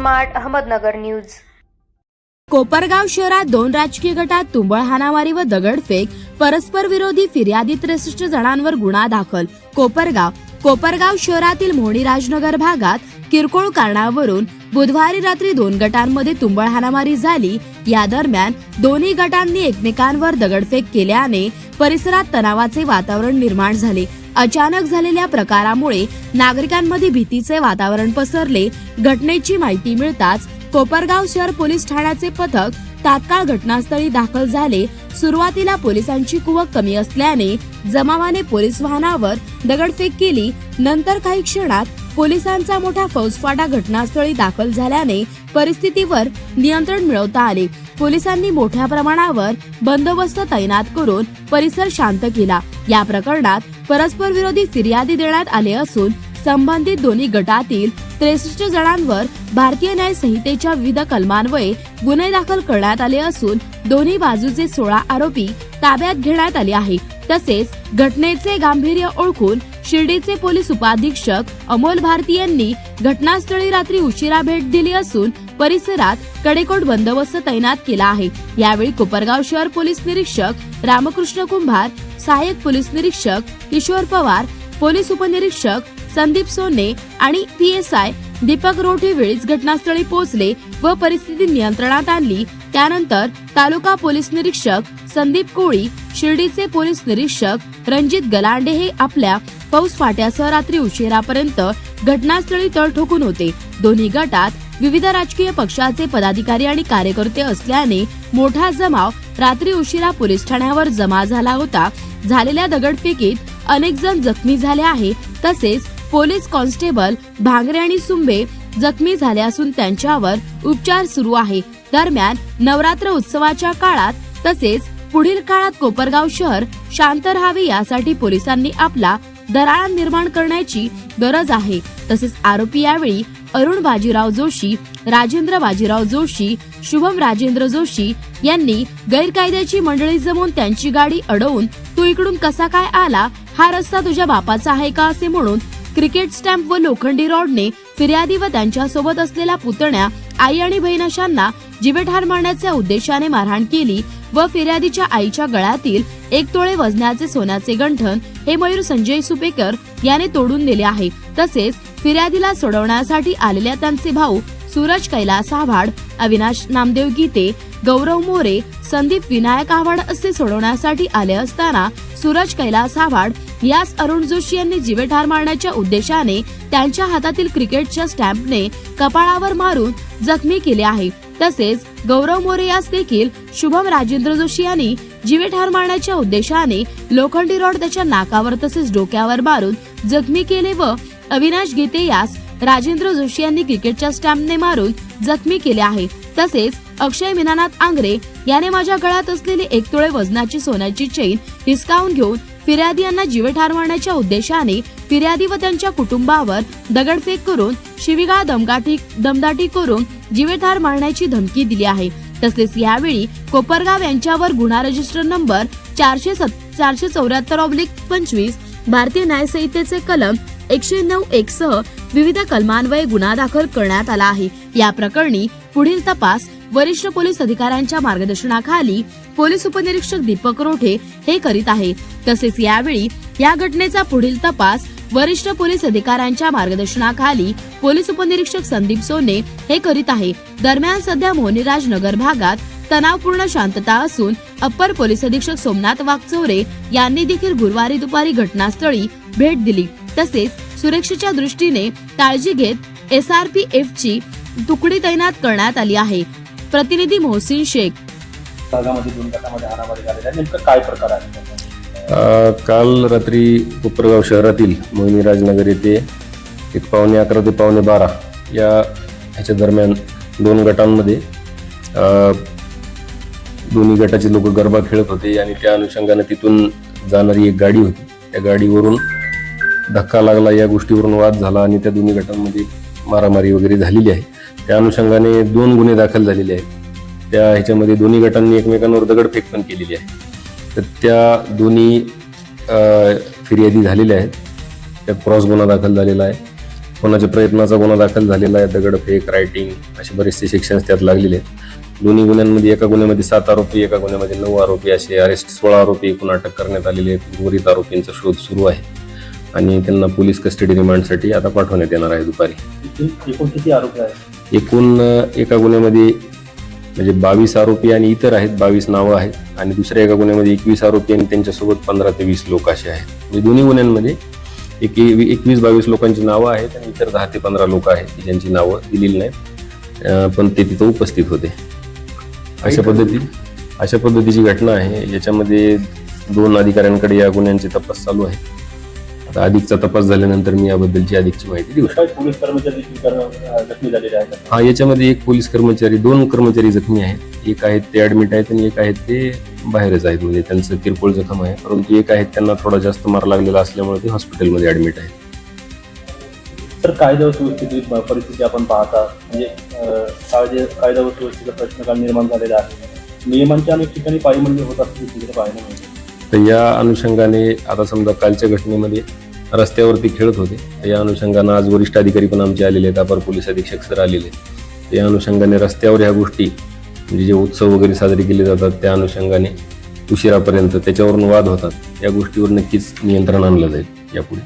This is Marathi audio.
Smart Ahmednagar news. कोपरगाव शहरात 2 राजकीय गटात तुंबळ हाणामारी व दगडफेक, परस्पर विरोधी फिर्यादी 63 जणांवर गुन्हा दाखल। कोपरगाव शहरातील मोहनी राजनगर भागात किरकोळ कारणावरून बुधवारी रात्री 2 गटांमध्ये तुंबळ हाणामारी झाली। या दरम्यान दोन्ही गटांनी एकमेकांवर दगडफेक केल्याने परिसरात तणावाचे वातावरण निर्माण झाले। अचानक झालेल्या प्रकारामुळे नागरिकांमध्ये भीतीचे वातावरण पसरले। घटनेची माहिती मिळताच कोपरगाव शहर पोलीस ठाण्याचे पथक तात्काळ घटनास्थळी दाखल झाले। सुरुवातीला पोलिसांची कुवक कमी असल्याने जमावाने पोलीस वाहनावर दगडफेक केली। नंतर काही क्षणात पोलिसांचा मोठा फौजफाटा घटनास्थळी दाखल झाल्याने परिस्थितीवर नियंत्रण मिळवता आले। पोलिसांनी मोठ्या प्रमाणावर बंदोबस्त तैनात करून परिसर शांत केला। या प्रकरणात परस्पर विरोधी फिर्यादी देण्यात आले असून संबंधित दोन्ही गटातील 63 जणांवर भारतीय न्याय संहितेच्या विविध कलमान्वये गुन्हे दाखल करण्यात आले असून दोन्ही बाजूचे 16 आरोपी ताब्यात घेण्यात आले आहे। तसेच घटनेचे गांभीर्य ओळखून शिर्डीचे पोलीस उपाधीक्षक अमोल भारती यांनी घटनास्थळी रात्री उशिरा भेट दिली असून परिसरात कडेकोट बंदोबस्त तैनात केला आहे। यावेळी कोपरगाव शहर पोलीस निरीक्षक रामकृष्ण कुंभार, सहाय्यक पोलीस निरीक्षक किशोर पवार, पोलीस उपनिरीक्षक संदीप सोने आणि PSI दीपक रोठे वेळीच घटनास्थळी पोहोचले व परिस्थिती नियंत्रणात आणली। त्यानंतर तालुका पोलीस निरीक्षक संदीप कोळी, शिर्डीचे पोलीस निरीक्षक रणजित गलांडे हे आपल्या फौजफाट्यासह रात्री उशिरापर्यंत घटनास्थळी तळ ठोकून होते। दोन्ही गटात विविध राजकीय पक्षाचे पदाधिकारी आणि कार्यकर्ते असल्याने मोठा जमाव रात्री उशिरा पोलीस ठाण्यावर जमा झाला होता। झालेल्या दगडफेकीत अनेक जण जखमी झाले आहे। तसेच पोलीस कॉन्स्टेबल भांगरे आणि सुंबे जखमी झाले असून त्यांच्यावर उपचार सुरू आहे। दरम्यान नवरात्र उत्सवाच्या काळात तसेच पुढील काळात कोपरगाव शहर शांत राहावे यासाठी पोलिसांनी आपला दरारा निर्माण करण्याची गरज आहे। तसेच आरोपी यावेळी अरुण बाजीराव जोशी, राजेंद्र बाजीराव जोशी, शुभम राजेंद्र जोशी यांनी गैरकायद्याची मंडळी जमवून त्यांची गाडी अडवून तू इकडून कसा काय आला, हा रस्ता तुझ्या बापाचा आहे का असे म्हणून क्रिकेट स्टॅम्प व लोखंडी रॉडने फिर्यादी व त्यांच्या सोबत असलेल्या पुतण्या, आई आणि बहीण अशांना जीवेठार मारण्याच्या उद्देशाने मारहाण केली व फिर्यादीच्या आईच्या गळ्यातील 1 तोळे वजनाचे सोन्याचे गंठण हे मयूर संजय सुपेकर याने तोडून दिले आहे। तसेच फिर्यादीला सोडवण्यासाठी आलेल्या त्यांचे भाऊ सूरज कैलास आव्हाड, अविनाश नामदेव गीते, गौरव मोरे, संदीप विनायक आव्हाड असे सोडवण्यासाठी आले असताना सूरज कैलास आव्हाड यास अरुण जोशी यांनी जीवेठार मारण्याच्या उद्देशाने त्यांच्या हातातील क्रिकेटच्या स्टॅम्पने कपाळावर मारून जखमी केले आहे। तसेच गौरव मोरे यास देखील शुभम राजेंद्र जोशी यांनी जीवेठार मारण्याच्या उद्देशाने लोखंडी रॉड त्याच्या नाकावर तसेच डोक्यावर मारून जखमी केले व अविनाश गीते यास राजेंद्र जोशी यांनी क्रिकेटच्या स्टॅम्पने मारून जखमी केले आहे। तसेच अक्षय मीनानाथ आंग्रे याने माझ्या गळ्यात असलेली 1 तोळे वजनाची सोन्याची चेन हिसकावून घेऊन फिर्यादी यांना जीवेठार मारण्याच्या उद्देशाने फिर्यादी व त्यांच्या कुटुंबावर दगडफेक करून शिवीगाळ दमदाटी करून जीवेठार मारण्याची धमकी दिली आहे। तसेच यावेळी कोपरगाव यांच्यावर गुन्हा रजिस्टर नंबर 474/25 भारतीय न्याय संहितेचे कलम 109(1) सह विविध कलमान्वये गुन्हा दाखल करण्यात आला आहे। या प्रकरणी पुढील तपास वरिष्ठ पोलीस अधिकाऱ्यांच्या मार्गदर्शनाखाली पोलीस उपनिरीक्षक दीपक रोठे हे करीत आहे। तसेच यावेळी या घटनेचा पुढील तपास वरिष्ठ पोलीस अधिकाऱ्यांच्या मार्गदर्शनाखाली पोलीस उपनिरीक्षक संदीप सोने हे करीत आहे। दरम्यान सध्या मोहनी राजनगर भागात तणावपूर्ण शांतता असून अप्पर पोलीस अधीक्षक सोमनाथ वाघचौरे यांनी देखील गुरुवारी दुपारी घटनास्थळी भेट दिली। तसेच सुरक्षेच्या दृष्टीने काळजी घेत SRPF ची तुकडी तैनात करण्यात आली आहे। प्रतिनिधी मोहसिन शेख। काल रात्री कोपरगाव शहरातील मोहिनी राजनगर येथे 11:15 ते 11:12 ह्याच्या दरम्यान 2 गटांमध्ये दोन्ही गटाचे लोक गरबा खेळत होते आणि त्या अनुषंगाने तिथून जाणारी एक गाडी होती। त्या गाडीवरून धक्का लागला, या गोष्टीवरून वाद झाला आणि त्या दोन्ही गटांमध्ये मारामारी वगैरे झालेली आहे। त्या अनुषंगाने 2 गुन्हे दाखल झालेले आहेत। त्या ह्याच्यामध्ये दोन्ही गटांनी एकमेकांवर दगडफेक पण केलेली आहे। तर त्या दोन्ही फिर्यादी झालेल्या आहेत। त्यात क्रॉस गुन्हा दाखल झालेला आहे। खुनाच्या प्रयत्नाचा गुन्हा दाखल झालेला आहे. दगडफेक, रायटिंग असे बरेचसे सेक्शन त्यात लागलेले आहेत. दोन्ही गुन्ह्यांमध्ये एका गुन्ह्यामध्ये 7 आरोपी, एका गुन्ह्यामध्ये 9 आरोपी असे अरेस्ट 16 आरोपी एकूण अटक करण्यात आलेले आहेत. उर्वरित आरोपींचा शोध सुरू आहे आणि त्यांना पोलीस कस्टडी रिमांडसाठी आता पाठवण्यात येणार आहे दुपारी. एकूण किती आरोपी आहेत? एकूण एका गुन्ह्यामध्ये म्हणजे 22 आरोपी आणि इतर आहेत, 22 नावं आहेत आणि दुसऱ्या एका गुन्ह्यामध्ये 21 आरोपी आणि त्यांच्यासोबत 15 ते 20 लोक असे आहेत. म्हणजे दोन्ही गुन्ह्यांमध्ये 21-22 लोकांची नावं आहेत आणि इतर 10 ते 15 लोक आहेत की ज्यांची नावं दिलेली नाहीत, पण ते तिथं उपस्थित होते. अशा पद्धतीची घटना आहे. याच्यामध्ये 2 अधिकाऱ्यांकडे या गुन्ह्यांचे तपास चालू आहे. आता अधिकचा तपास झाल्यानंतर मी याबद्दलची अधिकची माहिती देऊ शकतो. पोलीस कर्मचारी जखमी झालेले आहेत? हा, याच्यामध्ये एक पोलीस कर्मचारी, 2 कर्मचारी जखमी आहेत. एक आहेत ते ऍडमिट आहेत आणि एक आहेत ते बाहेरच आहेत, म्हणजे त्यांचं किरकोळ जखम आहे. परंतु एक आहेत त्यांना थोडा जास्त मार लागलेला असल्यामुळे ते हॉस्पिटलमध्ये ऍडमिट आहेत. तर कायदा व सुव्यवस्थेची परिस्थिती आपण पाहता, म्हणजे कायदा व सुव्यवस्थेचा प्रश्न काळ निर्माण झालेला आहे. नियमांच्या अनेक ठिकाणी पायमल्ली होत असते तिकडे पाहायला मिळते. तर या अनुषंगाने आता समजा कालच्या घटनेमध्ये रस्त्यावरती खेळत होते, तर या अनुषंगाने आज वरिष्ठ अधिकारी पण आमचे आलेले आहेत, अपर पोलीस अधीक्षक सर आलेले आहेत. या अनुषंगाने रस्त्यावर ह्या गोष्टी म्हणजे जे उत्सव वगैरे साजरे केले जातात त्या अनुषंगाने उशिरापर्यंत त्याच्यावरून वाद होतात, या गोष्टीवर नक्कीच नियंत्रण आणलं जाईल यापुढे.